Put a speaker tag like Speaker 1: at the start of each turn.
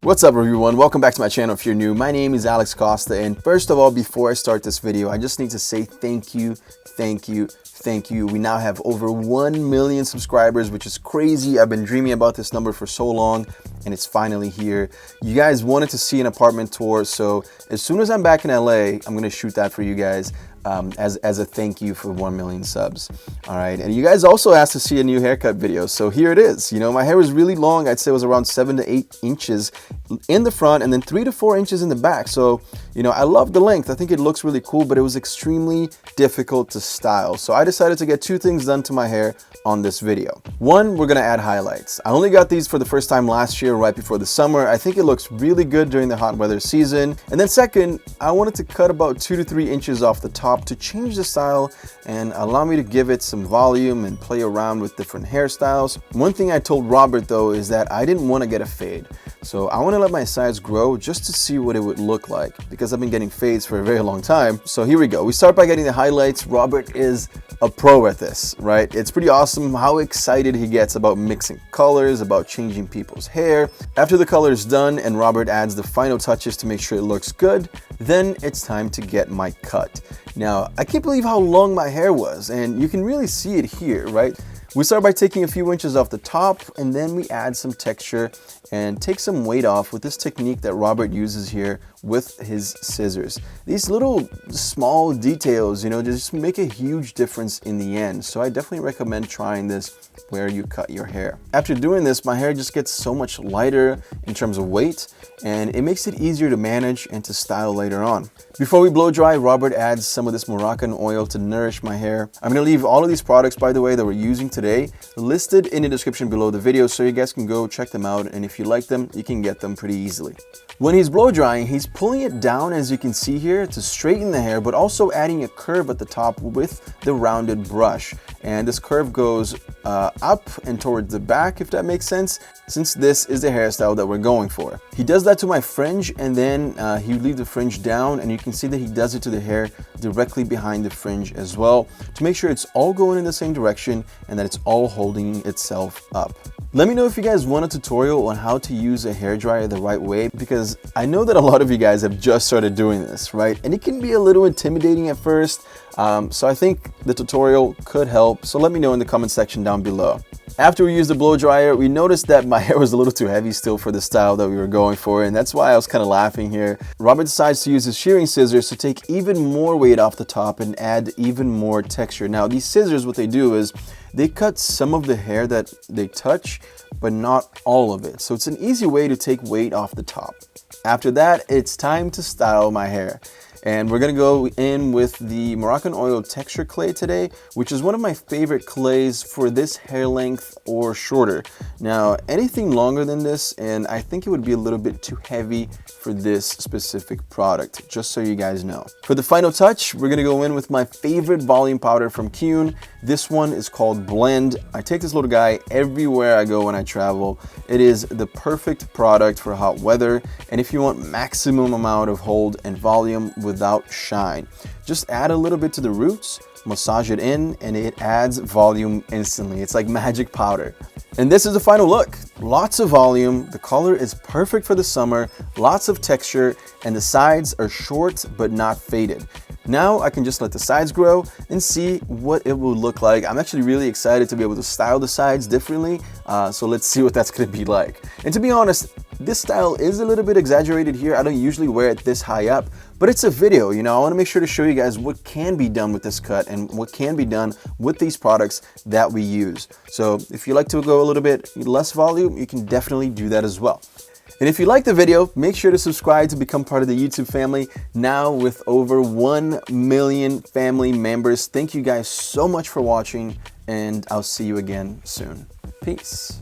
Speaker 1: What's up everyone, welcome back to my channel if you're new. My name is Alex Costa, and first of all, before I start this video, I just need to say thank you. We now have over 1 million subscribers, which is crazy. I've been dreaming about this number for so long, and it's finally here. You guys wanted to see an apartment tour, so as soon as I'm back in LA, I'm gonna shoot that for you guys. As a thank you for 1 million subs. All right, and you guys also asked to see a new haircut video, so here it is. You know, my hair was really long. I'd say it was around 7 to 8 inches in the front and then 3 to 4 inches in the back. So, you know, I love the length. I think it looks really cool, but it was extremely difficult to style. So I decided to get 2 things done to my hair on this video. One, we're gonna add highlights. I only got these for the first time last year, right before the summer. I think it looks really good during the hot weather season. And then second, I wanted to cut about 2 to 3 inches off the top to change the style and allow me to give it some volume and play around with different hairstyles. One thing I told Robert though is that I didn't want to get a fade. So I want to let my sides grow just to see what it would look like, because I've been getting fades for a very long time. So here we go. We start by getting the highlights. Robert is a pro at this, right? It's pretty awesome how excited he gets about mixing colors, about changing people's hair. After the color is done and Robert adds the final touches to make sure it looks good, then it's time to get my cut. Now, I can't believe how long my hair was, and you can really see it here, right? We start by taking a few inches off the top, and then we add some texture and take some weight off with this technique that Robert uses here with his scissors. These little small details, you know, just make a huge difference in the end. So I definitely recommend trying this where you cut your hair. After doing this, my hair just gets so much lighter in terms of weight, and it makes it easier to manage and to style later on. Before we blow dry, Robert adds some of this Moroccan oil to nourish my hair. I'm gonna leave all of these products, by the way, that we're using today listed in the description below the video, so you guys can go check them out, and if you like them, you can get them pretty easily. When he's blow drying, he's pulling it down, as you can see here, to straighten the hair, but also adding a curve at the top with the rounded brush. And this curve goes up and towards the back, if that makes sense, since this is the hairstyle that we're going for. He does that to my fringe, and then he leaves the fringe down, and you can see that he does it to the hair directly behind the fringe as well, to make sure it's all going in the same direction and that it's all holding itself up. Let me know if you guys want a tutorial on how to use a hairdryer the right way, because I know that a lot of you guys have just started doing this, right? And it can be a little intimidating at first, so I think the tutorial could help, so let me know in the comment section down below. After we used the blow dryer, we noticed that my hair was a little too heavy still for the style that we were going for, and that's why I was kind of laughing here. Robert decides to use his shearing scissors to take even more weight off the top and add even more texture. Now, these scissors, what they do is they cut some of the hair that they touch, but not all of it. So it's an easy way to take weight off the top. After that, it's time to style my hair. And we're gonna go in with the Moroccan oil texture clay today, which is one of my favorite clays for this hair length or shorter. Now, anything longer than this, and I think it would be a little bit too heavy for this specific product, just so you guys know. For the final touch, we're gonna go in with my favorite volume powder from Kuhn. This one is called Blend. I take this little guy everywhere I go when I travel. It is the perfect product for hot weather, and if you want maximum amount of hold and volume without shine, just add a little bit to the roots, massage it in, and it adds volume instantly. It's like magic powder. And this is the final look. Lots of volume, the color is perfect for the summer, lots of texture, and the sides are short but not faded. Now I can just let the sides grow and see what it will look like. I'm actually really excited to be able to style the sides differently, so let's see what that's gonna be like. And to be honest, this style is a little bit exaggerated here. I don't usually wear it this high up, but it's a video, you know. I wanna make sure to show you guys what can be done with this cut and what can be done with these products that we use. So if you like to go a little bit less volume, you can definitely do that as well. And if you like the video, make sure to subscribe to become part of the YouTube family, now with over 1 million family members. Thank you guys so much for watching, and I'll see you again soon. Peace.